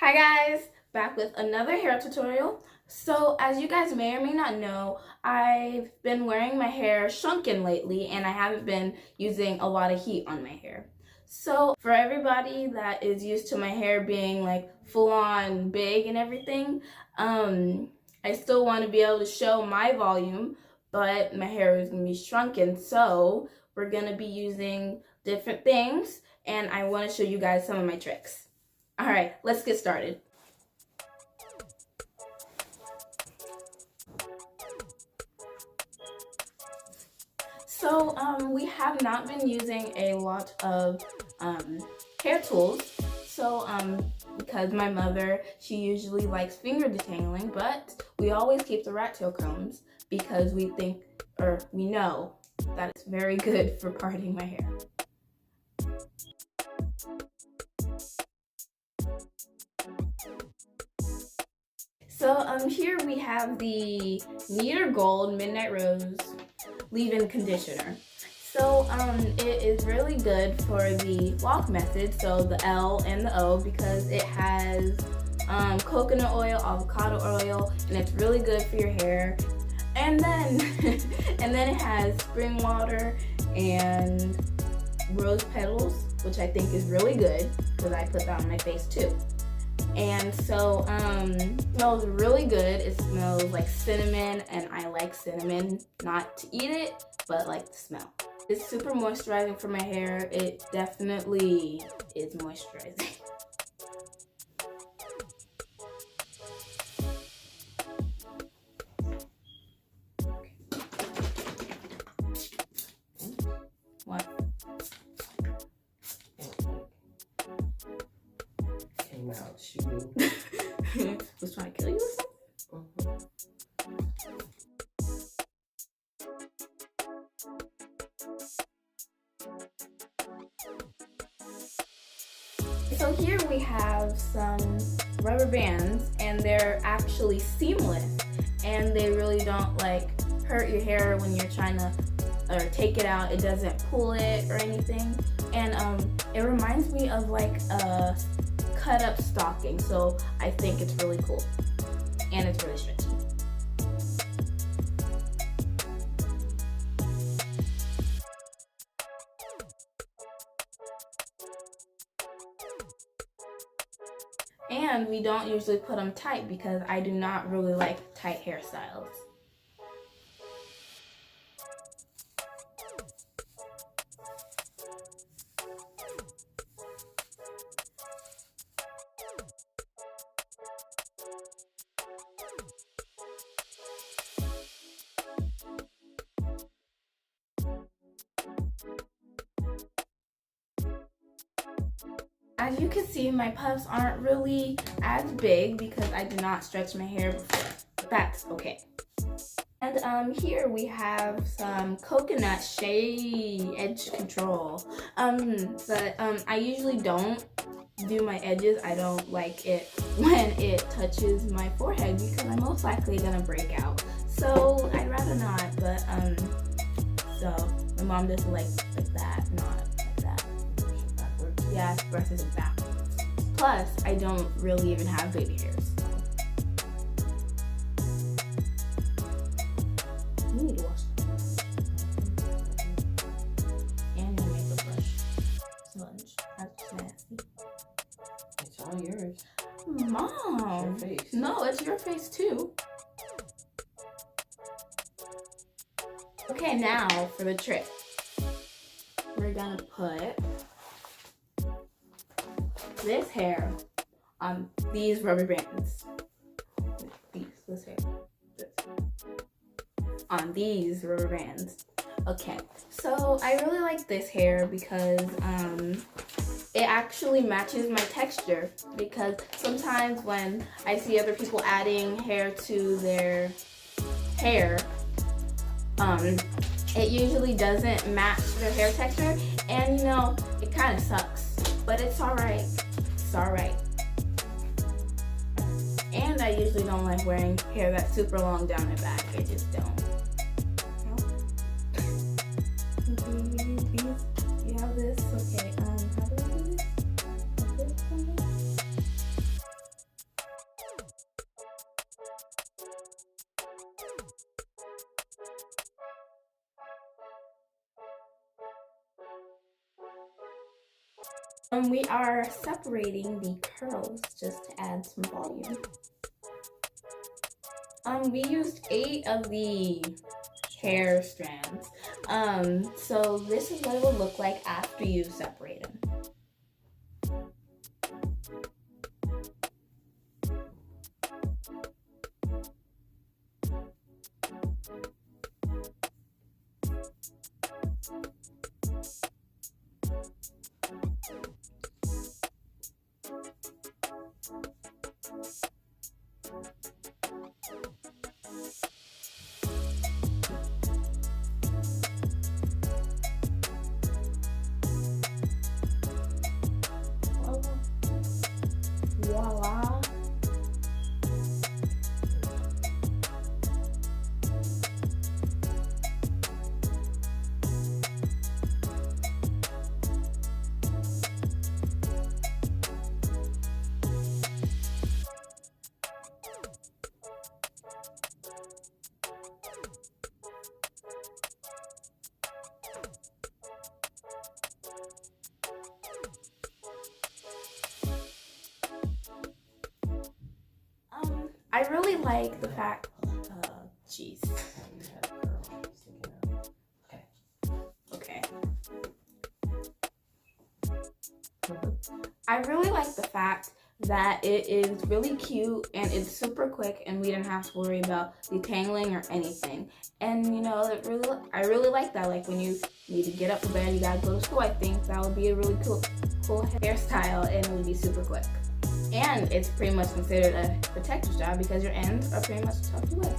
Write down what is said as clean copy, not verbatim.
Hi guys, back with another hair tutorial. So as you guys may or may not know, I've been wearing my hair shrunken lately and I haven't been using a lot of heat on my hair. So for everybody that is used to my hair being like full on big and everything, I still want to be able to show my volume, but my hair is going to be shrunken. So we're going to be using different things and I want to show you guys some of my tricks. All right, let's get started. So we have not been using a lot of hair tools. So because my mother, she usually likes finger detangling, but we always keep the rat tail combs because we think, or we know, that it's very good for parting my hair. So here we have the NeterGold Midnight Rose leave-in conditioner. So it is really good for the walk method, so the L and the O, because it has coconut oil, avocado oil, and it's really good for your hair. And then it has spring water and rose petals, which I think is really good because I put that on my face too. And so it smells really good. It smells like cinnamon, and I like cinnamon, not to eat it, but like the smell. It's super moisturizing for my hair. It definitely is moisturizing. What? Came out shooting. Was trying to kill you or something? So here we have some rubber bands, and they're actually seamless, and they really don't like hurt your hair when you're trying to take it out. It doesn't pull it or anything, and it reminds me of like a cut up stocking, so I think it's really cool, and it's really stretchy. And we don't usually put them tight because I do not really like tight hairstyles. As you can see, my puffs aren't really as big because I did not stretch my hair before, but that's okay. And here we have some coconut shade edge control. I usually don't do my edges. I don't like it when it touches my forehead because I'm most likely gonna break out. So I'd rather not, but so my mom does it like that, not like that. Yeah, brushes it backwards. Plus, I don't really even have baby hairs. You need to wash them. And your makeup brush. Sponge. That's nasty. It's all yours. Mom! It's your face. No, it's your face too. Okay, now for the trick. We're gonna put this hair on these rubber bands. This hair. This. On these rubber bands. Okay, so I really like this hair because it actually matches my texture, because sometimes when I see other people adding hair to their hair, it usually doesn't match their hair texture, and you know, it kind of sucks, but it's alright. It's alright. And I usually don't like wearing hair that's super long down my back. I just don't. You have this? Okay, how do I do this? We are separating the curls just to add some volume. We used 8 of the hair strands. So this is what it will look like after you separate them. Voila. I really like the fact, jeez. Okay. I really like the fact that it is really cute and it's super quick and we didn't have to worry about detangling or anything. And you know, I really like that. Like when you need to get up from bed, you gotta go to school, I think that would be a really cool hairstyle and it would be super quick. And it's pretty much considered a protector's job because your ends are pretty much tucked away.